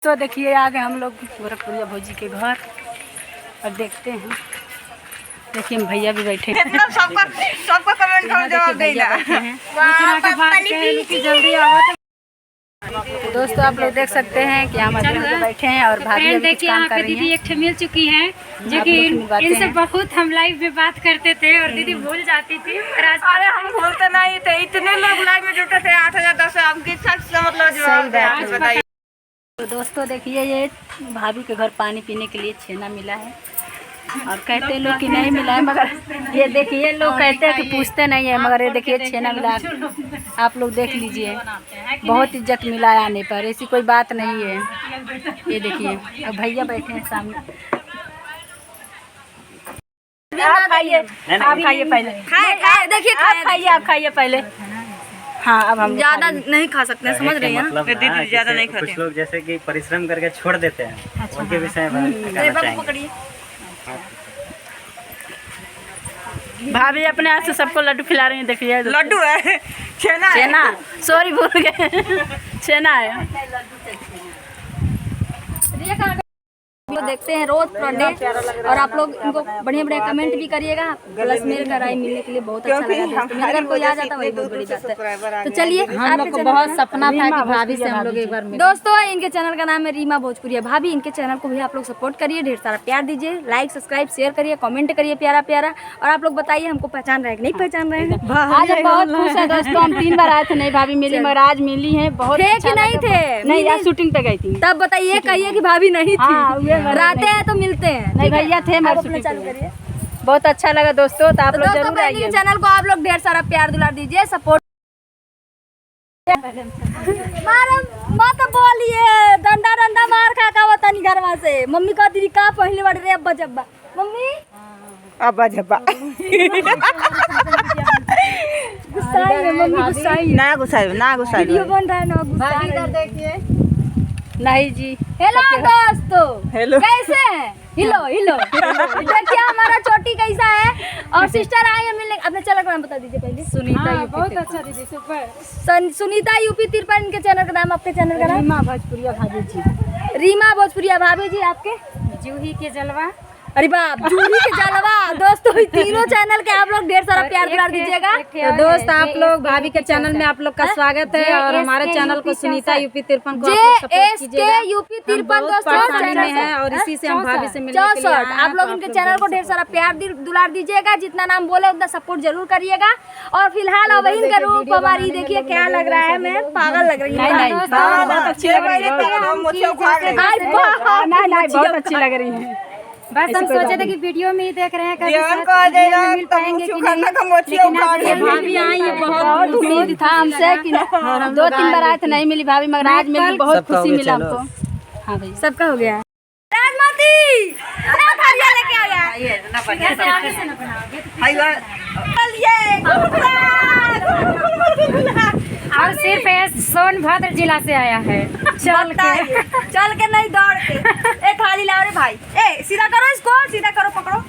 तो देखिए आ गए हम लोग गोरखपुरिया भौजी के घर और देखते हैं। देखिए हम भैया भी बैठे हैं। सबका कमेंट का जवाब देना जल्दी आओ। तो दोस्तों आप लोग देख सकते हैं कि हम बैठे हैं और भाभी देखिए यहाँ पे दीदी एक मिल चुकी है जो कि इनसे बहुत हम लाइव में बात करते थे और दीदी भूल जाती थी। अरे हम भूलते नहीं थे, इतने लोग लाइव में जुटे थे 8000 10,000 की मतलब जवाब बताइए। तो दोस्तों देखिए ये भाभी के घर पानी पीने के लिए छेना मिला है और कहते लोग कि नहीं मिला है, मगर ये देखिए लोग कहते हैं कि पूछते नहीं है, मगर ये देखिए छेना मिला। आप लोग देख लीजिए बहुत इज्जत मिला है आने पर, ऐसी कोई बात नहीं है। ये देखिए अब भैया बैठे हैं सामने। आप खाइए पहले, खाए देखिए आप खाइए पहले। हाँ अब हम ज्यादा नहीं खा सकते हैं, समझ रही हैं मतलब दीदी, ज्यादा नहीं खाते। कुछ लोग जैसे कि परिश्रम करके छोड़ देते हैं, उनके विषय में पकड़िए। भाभी अपने हाथ से सबको लड्डू खिला रही हैं। देखिए लड्डू है, छेना सॉरी भूल गए, छेना है। देखते हैं रोज पर डे और आप लोग इनको बढ़िया बढ़िया कमेंट भी करिएगा। प्लस मेरे घर आई मिलने के लिए बहुत अच्छा लगा। अगर कोई आ जाता वही बहुत बड़ी बात है। तो चलिए हम लोग को बहुत सपना था कि भाभी से हम लोग एक बार दोस्तों इनके चैनल का नाम है रीमा भोजपुरिया भाभी। इनके चैनल को भी आप लोग सपोर्ट करिए, ढेर सारा प्यार दीजिए, लाइक सब्सक्राइब शेयर करिए, कमेंट करिए प्यारा प्यारा। और आप लोग बताइए हमको पहचान रहे नहीं पहचान रहे हैं। आज हम बहुत खुश है दोस्तों, हम 3 बार आए थे, नहीं भाभी मिली मगर आज मिली है। बहुत नहीं थे, नहीं यार शूटिंग पे गई थी। तब बताइए कहिए कि भाभी नहीं थी, रहते हैं तो मिलते हैं। नहीं भैया थे, मैं चालू करिए। बहुत अच्छा लगा दोस्तों, तो आप लोग जरूर आइए। चैनल को आप लोग ढेर सारा प्यार दुलार दीजिए, सपोर्ट मत बोलिए। डंडा डंडा मार खा का वतनी घरवा से। मम्मी का दीदी का पहले बड़ रे अब्बा जब्बा मम्मी अब्बा जब्बा गुस्साई है मम्मी, गुस्साई ना गुस्साई वीडियो बन रहा है ना गुस्साई। इधर देखिए नहीं जी। हेलो दोस्तों, हेलो कैसे हैं? हिलो देखिए हमारा छोटी कैसा है और सिस्टर आई है मिलने। अपने चैनल का नाम बता दीजिए पहले। सुनीता यूपी। बहुत अच्छा दीदी, सुपर। सुनीता यूपी 53 इनके चैनल का नाम। आपके चैनल का नाम? रीमा भोजपुरिया भाभी जी। रीमा भोजपुरिया भाभी जी। आपके? जूही के जलवा। अरे बाप, जूही के जलवा। दोस्तों तीनों चैनल के आप लोग ढेर सारा प्यार दुलार दीजिएगा। तो दोस्त आप लोग भाभी के चैनल में आप लोग का स्वागत है और हमारे चैनल को सुनीता यूपी 53 को यूपी 53 दोस्तों चैनल में है और इसी से हम भाभी से मिलने के लिए आए हैं। आप लोग इनके चैनल को ढेर सारा प्यार दुलार दीजिएगा, जितना नाम बोले उतना सपोर्ट जरूर करिएगा। और फिलहाल अब इनका रूप हमारी देखिए क्या लग रहा है, मैं पागल लग रही हूँ। बहुत अच्छी लग रही है। बस हम सोचे थे कि वीडियो में ही देख रहे हैं, कभी मिल पाएंगे कि नहीं। भाभी आई है, बहुत उम्मीद था हमसे कि 2-3 बार आए थे, नहीं मिली भाभी, मगर आज मिली, बहुत खुशी मिला हमको। हाँ भाई सबका हो गया। राजमती लेके आ और सिर्फ सोनभद्र जिला से आया है। चल के नहीं दौड़ के। ए थाली लाओ रे भाई, ए सीधा करो इसको, सीधा करो, पकड़ो।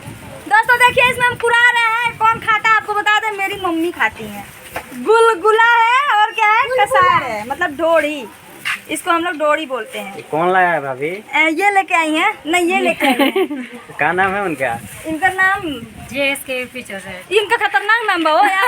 दोस्तों देखिए इसमें हम कुरा रहे हैं। कौन खाता है आपको बता दें, मेरी मम्मी खाती है। गुलगुला है और क्या है, कसार है, मतलब ढोड़ी। इसको हम लोग डोरी बोलते हैं। कौन लाया है भाभी? ये लेके आई हैं। नहीं ये लेके आई हैं। क्या नाम है उनका? इनका नाम JSK फीचर है। इनका खतरनाक नाम है।